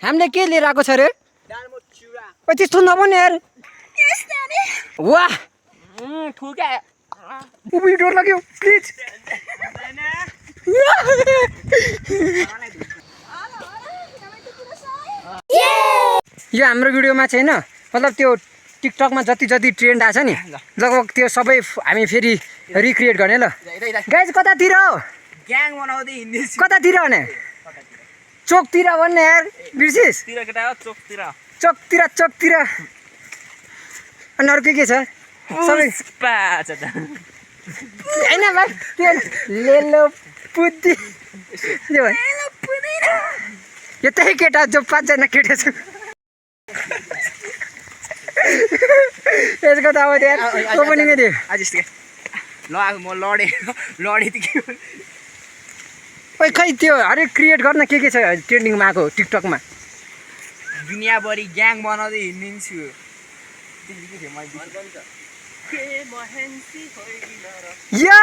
हामीले के लिएर आएको छ रे त्यस्तो नभन्ने यार वाह डर लाग्यो प्लिज यो हाम्रो भिडियोमा छैन मतलब त्यो टिकटकमा जति जति ट्रेन्ड आछ नि लगभग त्यो सबै हामी फेरि रिक्रिएट गर्ने ल गाइज कतातिर हो ग्याङ बनाउँदै हिँड्ने कतातिर भने चोकतिर भन्ने यार बिर्सिस चोकतिर अनि अरू के छ सबै होइन भाइ त्यो लेलो पुद्दी यो त्यही केटा जो 5जना केटा छ यसको त अब त्यहाँ ओपनिङ थियो ल म लडे ओइ खै त्यो हरेक क्रिएट गर्न के छ ट्रेन्डिङमा आएको टिकटकमा दुनियाँभरि ग्याङ बनाउँदै हिँडिन्छु यो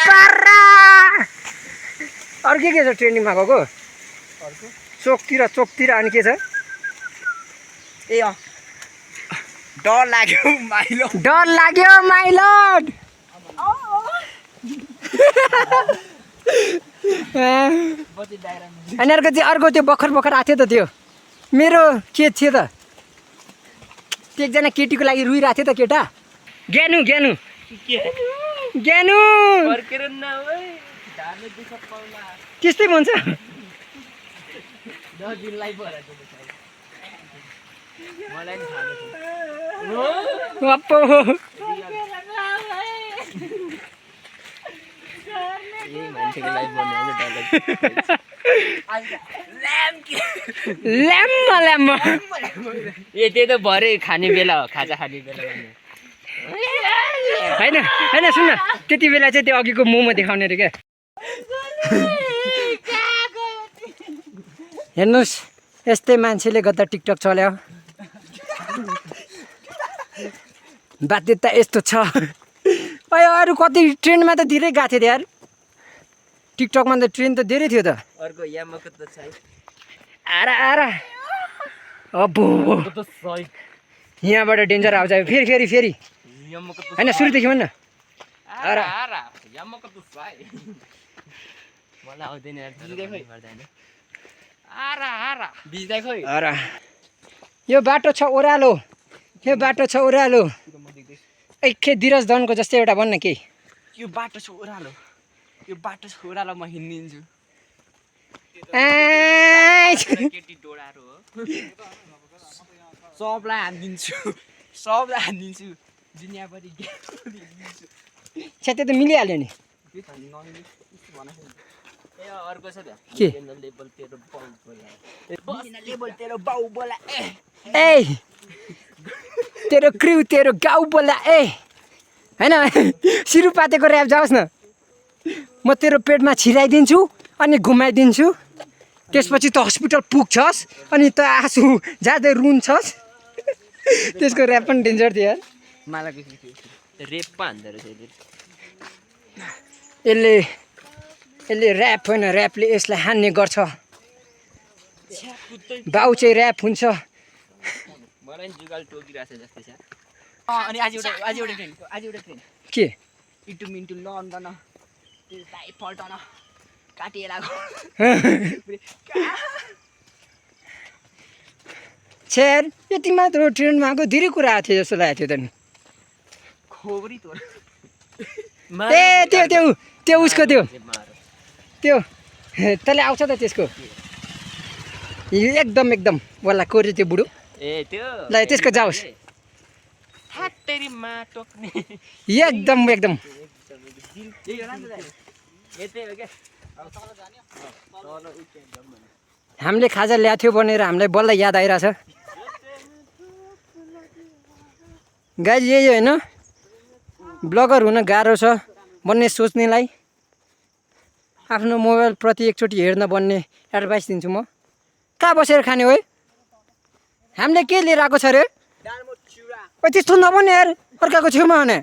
पारा अरू के छ ट्रेन्डिङमा गएको चोकतिर अनि के छ ए डर लाग्यो माइलो अनि अर्को त्यो भर्खर आएको थियो त त्यो मेरो के थियो त त्यो एकजना केटीको लागि रुइरहेको थियो त केटा ज्ञानु त्यस्तै भन्छ ल्याम्मा ए त्यही त भरे खाने बेला हो खाजा खाने बेला होइन सुन्न त्यति बेला चाहिँ त्यो अघिको मोमो देखाउने रे क्या हेर्नुहोस् यस्तै मान्छेले गर्दा टिकटक चल्यो बाध्यता यस्तो छ अरू कति ट्रेन्डमा त धेरै गएको थियो यार टिकटकमा त ट्रेन्ड त धेरै थियो त अर्को यामाको त छ आरा अब्बो यहाँबाट डेन्जर आउँछ फेरि होइन सुरुदेखि भन्न मलाई आउँदैन यो बाटो छ ओह्रालो एखे धीरज धनको जस्तै एउटा भन्न केही यो बाटो छ ओह्रालो म हिँडिदिन्छु केटी डोडारो हो सबलाई हानिदिन्छु दुनियाँभरि त्यो त मिलिहाल्यो नि अर्को छ के तेरो क्रिउ तेरो गाउँ बोला होइन सिरुपातेको ऱ्याप जाओस् न म तेरो पेटमा छिराइदिन्छु अनि घुमाइदिन्छु त्यसपछि त हस्पिटल पुग्छस् अनि त आँसु जाँदै रुन्छस् त्यसको ऱ्याप पनि डेन्जर थियो यार मलाई रेप पो हान्दो रहेछ यसले ऱ्याप होइन ऱ्यापले यसलाई हान्ने गर्छ बाउ चाहिँ ऱ्याप हुन्छ मलाई जुगाल टोकिरहेछ जस्तै छ अनि आज एउटा ट्रेन के इटु मिन्टु लन्डन त्यसलाई पल्टन काटिएर छेर यति मात्र ट्रेनमा आएको धेरै कुरा आएको थियो जस्तो लागेको थियो त नि खोबरी तोर त्यो उसको त्यो तँले आउँछ त त्यसको एकदम वाला कोरे त्यो बुढो त्यो ल त्यसको जाओस् एकदम हामीले खाजा ल्याएको थियो भनेर हामीलाई बल्ल याद आइरहेछ गाइज यही होइन ब्लगर हुन गाह्रो छ भन्ने सोच्नेलाई आफ्नो मोबाइल प्रति एकचोटि हेर्न भन्ने एडभाइस दिन्छु म कहाँ बसेर खाने हो हामीले के लिएर आएको छ रे त्यस्तो नभन्ने यार अर्काको छेउमा भने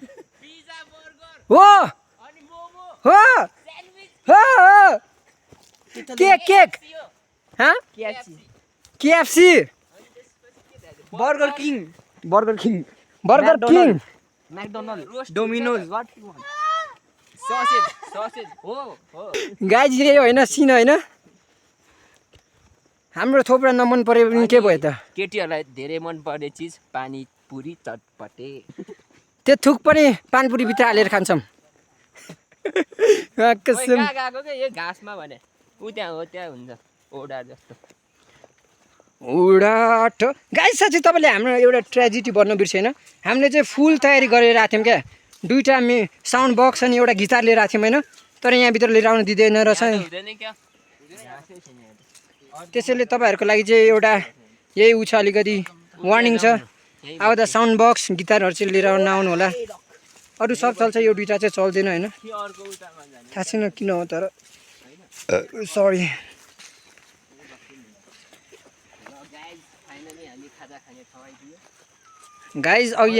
हो केक हाँ KFC burger king burger king McDonald Domino's what you want sausage हो गाइज यही होइन सिन होइन हाम्रो थोप्रा नमन पऱ्यो भने के भयो त केटीहरूलाई धेरै मन पर्ने चिज पानीपुरी चटपटे त्यो थुक पनि पानपुरी भित्र हालेर खान्छौँ कसम गएको के यो घाँसमा भने ऊ त्यहाँ हो त्यहाँ हुन्छ ओडा जस्तो उडाट गाइस साँच्चै तपाईँले हाम्रो एउटा ट्रेजेडी भन्नु बिर्सेन हामीले चाहिँ फुल तयारी गरेर आएको थियौँ क्या दुईवटा साउन्ड बक्स अनि एउटा गिटार लिएर आएको थियौँ होइन तर यहाँभित्र लिएर आउनु दिँदैन रहेछ त्यसैले तपाईँहरूको लागि चाहिँ एउटा यही ऊ छ अलिकति वार्निङ छ अब त साउन्ड बक्स गिटारहरू चाहिँ लिएर नआउनु होला अरू सब चल्छ यो दुइटा चाहिँ चल्दैन होइन थाहा छैन किन हो तर सरी गाइज अघि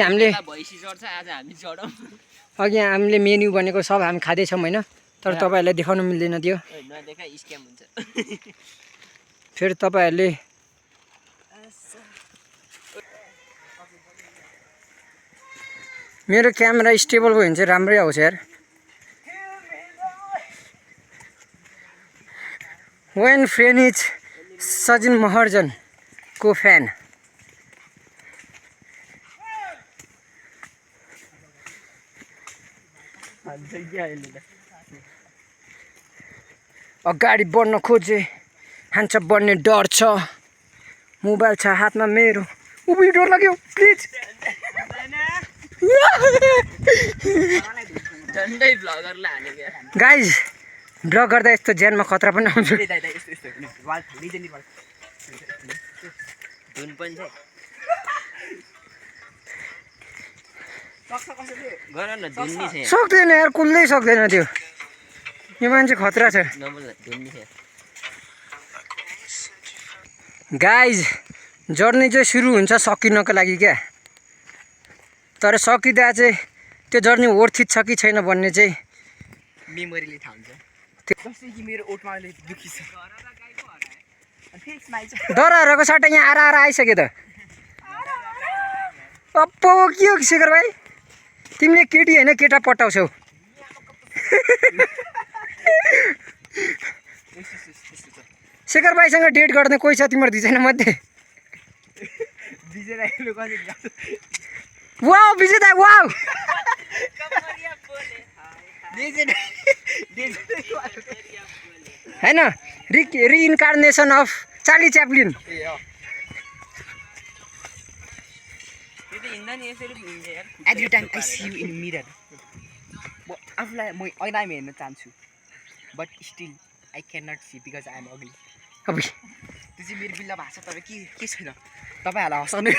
हामीले मेन्यु भनेको सब हामी खाँदैछौँ होइन तर तपाईँहरूलाई देखाउनु मिल्दैन त्यो फेरि तपाईँहरूले मेरो क्यामेरा स्टेबल भयो भने चाहिँ राम्रै आउँछ यार वेन फ्रेन इज सजिन महर्जनको फ्यान अगाडि बढ्न खोजे हान्छ बढ्ने डर छ मोबाइल छ हातमा मेरो उभि डर लाग्यो प्लिज गाइज ड्रग गर्दा यस्तो ज्यानमा खतरा पनि आउँछ सक्दैन यार कुल्लै सक्दैन त्यो यो मान्छे खतरा छ गाइज जर्नी चाहिँ सुरु हुन्छ सकिनको लागि क्या तर सकिँदा चाहिँ त्यो जर्नी वर्थित छ कि छैन भन्ने चाहिँ मेमोरीले थाहा हुन्छ जस्तै कि मेरो ओठमा अहिले दुखी छ दराहरूको सट्टा यहाँ आएर आइसक्यो त अप्पो के हो शेखर भाइ तिमीले केटी होइन केटा पटाउँछौ शेखर भाइसँग डेट गर्ने कोही छ तिम्रो दुईजना मध्ये वाउ विजय दाइ वाउ होइन reincarnation of Charlie Chaplin every time I see you in mirror म आफूलाई म ऐनामा हेर्न चाहन्छु but still I can not see because I am ugly अब त्यो चाहिँ मेरो बिल्ला भएको छ तर के छैन तपाईँहरूलाई हँसाउने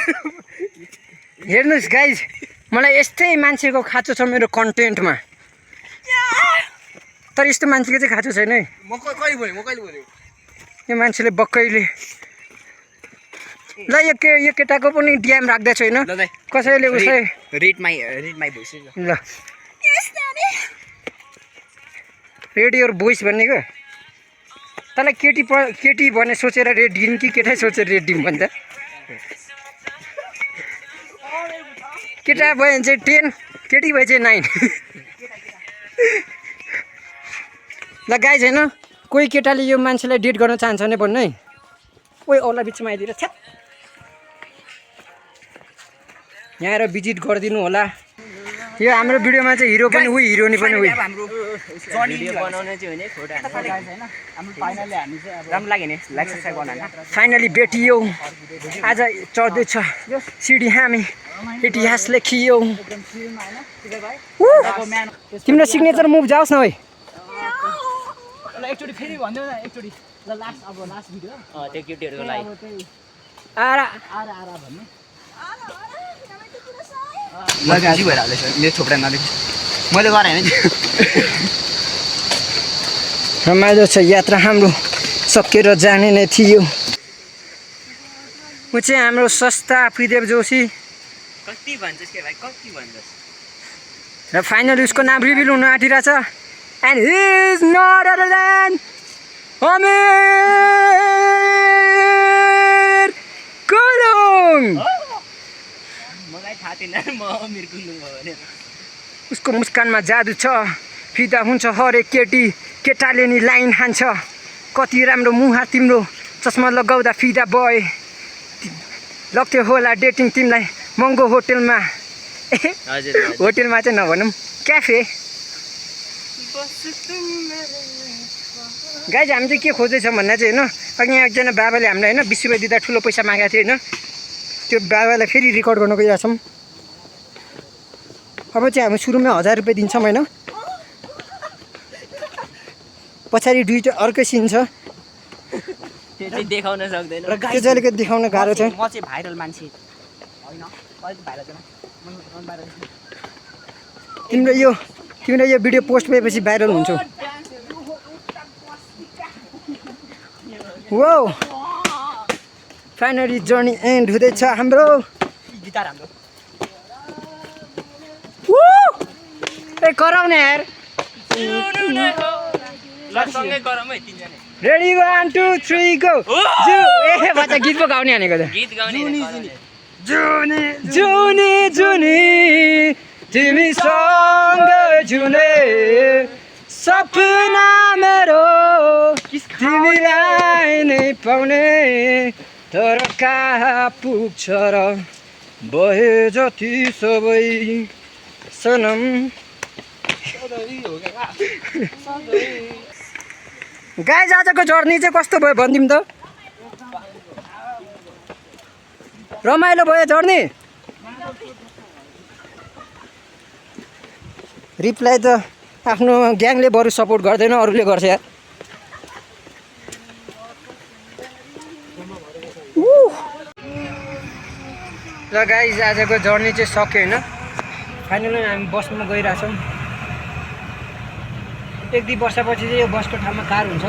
हेर्नुहोस् गाइज मलाई यस्तै मान्छेको खाँचो छ मेरो कन्टेन्टमा तर यस्तो मान्छेको चाहिँ खाँचो छैन है म कहिले बोलेँ यो मान्छेले बक्कैले ल यो केटाको पनि डिएम राख्दैछु होइन कसैले उसै रेड माई भोइस ल रेड योर भोइस भनेको तँलाई केटी भने सोचेर रेड दिउँ कि केटै सोचेर रेड दिउँ भन्छ केटा भयो भने चाहिँ 10 केटी भयो चाहिँ 9 ल गाइज होइन कोही केटाले यो मान्छेलाई डेट गर्न चाहन्छ भने भन्नु है कोही औला बिचमा आइदिएर छ्याप यहाँ आएर भिजिट गरिदिनु होला यो हाम्रो भिडियोमा चाहिँ हिरो पनि उही हिरोनी पनि उही फाइनली भेटियो आज चढ्दैछ सिडी हामी इतिहास लेखियो तिम्रो सिग्नेचर मुभ जाओस् न है एकचोटि फेरि भन्दै एकचोटि ल लास्ट भिडियो त्यो केटीहरूको लागि आरा भन्नु जी भएर हाल्दैछ मेरो छोप्रा नदेख मैले गरेँ होइन रमाइलो छ यात्रा हाम्रो सकेर जाने नै थियो ऊ चाहिँ हाम्रो सस्ता पृथ्वी जोशी कति भन्छस् के भाइ कति भन्छस् र फाइनली उसको नाम रिभिल हुन आँटिरहेछ and he is not other than Amir Gurung मलाई थाहा थिएन म अमिर गुरुङ हो भनेर। उसको मुस्कानमा जादु छ, फिदा हुन्छ हरेक केटी, केटाले नि लाइन हान्छ। कति राम्रो मुहार तिम्रो, चस्मा लगाउँदा फिदा बय। लग्थ्यो होला डेटिङ तिमीलाई महँगो होटेलमा। हजुर होटेलमा चाहिँ नभनौँ, क्याफे। गाइज हामी चाहिँ के खोज्दैछौँ भन्दा चाहिँ होइन, अघि यहाँ एकजना बाबाले हामीलाई होइन 20 रुपियाँ दिँदा ठुलो पैसा मागेको थियो होइन, त्यो बाबालाई फेरि रेकर्ड गर्न गइरहेछौँ। अब चाहिँ हामी सुरुमै 1000 रुपियाँ दिन्छौँ होइन, पछाडि दुईवटा अर्कै सिन छ, त्यो चाहिँ देखाउन सक्दैन। त्यो चाहिँ अलिकति देखाउन गाह्रो छ। म चाहिँ भाइरल मान्छे होइन, अलिक भाइरल छैन। तिम्रो यो भिडियो पोस्ट भएपछि भाइरल हुन्छौ। वो फाइनली जर्नी एन्ड हुँदैछ हाम्रो। गिटार हाम्रो ए कराउने यार। सँगै गरौँ है तिनजना। Ready 1 2 3 go. जु ए बच्चा गीत पो गाउने भनेको त। गीत गाउने जुनी जुनी जुनी तिमीसँग जुने सपना मेरो तिमीलाई नै पाउने, तर कहाँ पुग्छ र बहे जति सबै सनम। गाइज आजको जर्नी चाहिँ कस्तो भयो भनिदिउँ त? रमाइलो भयो जर्नी? रिप्लाई त आफ्नो ग्याङले बरु सपोर्ट गर्दैन, अरूले गर्छ यार। ल गाइज आजको जर्नी चाहिँ सक्यो होइन, फाइनली हामी बसमा गइरहेछौँ। 1-2 वर्षपछि चाहिँ यो बसको ठाउँमा कार हुन्छ।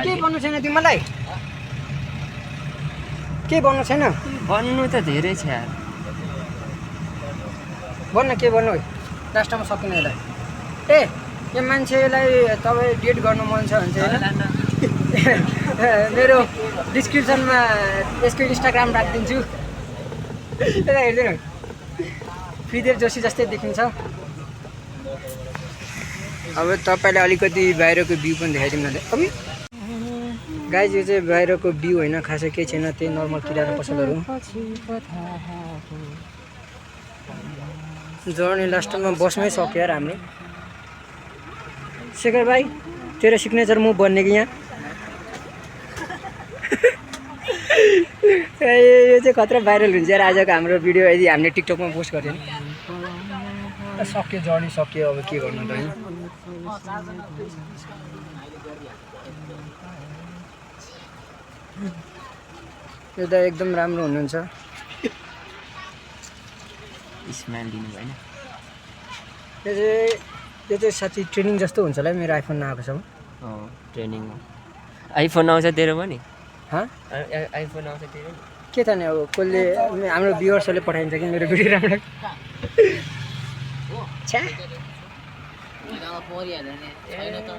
केही भन्नु छैन तिमीलाई? के भन्नु छैन? भन्नु त धेरै छ यार। भन्न के भन्नु है, लास्टमा सकिने यसलाई। ए यो मान्छेलाई तपाईँ डेट गर्नु मन छ भने चाहिँ होइन, मेरो डिस्क्रिप्सनमा यसको इन्स्टाग्राम राखिदिन्छु, यता हेर्दैन। फ्रिदेव जोशी जस्तै देखिन्छ। अब तपाईँलाई अलिकति बाहिरको भ्यू पनि देखाइदिउँ न। अब गाइज यो चाहिँ बाहिरको भ्यू होइन, खासै केही छैन, त्यही नर्मल किराना पसलहरू। जर्नी लास्टमा बसमै सक्यो यार हाम्रो। शेखर भाइ तेरो सिग्नेचर मुभ भन्ने कि यहाँ यो चाहिँ खतरा भाइरल हुन्छ यार आजको हाम्रो भिडियो, यदि हामीले टिकटकमा पोस्ट गऱ्यो भने। सक्यो जर्नी सक्यो, अब के गर्नु त होइन। यो त एकदम राम्रो हुनुहुन्छ। स्माइल दिनु भएन। यो चाहिँ साथी ट्रेनिङ जस्तो हुन्छ होला मेरो आइफोन नआएको छ। ट्रेनिङ आइफोन आउँछ तेरो पनि? आइफोन आउँछ तेरो? के थाहा नि अब कसले, हाम्रो भ्युअर्सहरूले पठाइन्छ कि मेरो भिडियो राम्रो। छ्या परिहाल्यो नि छैन त।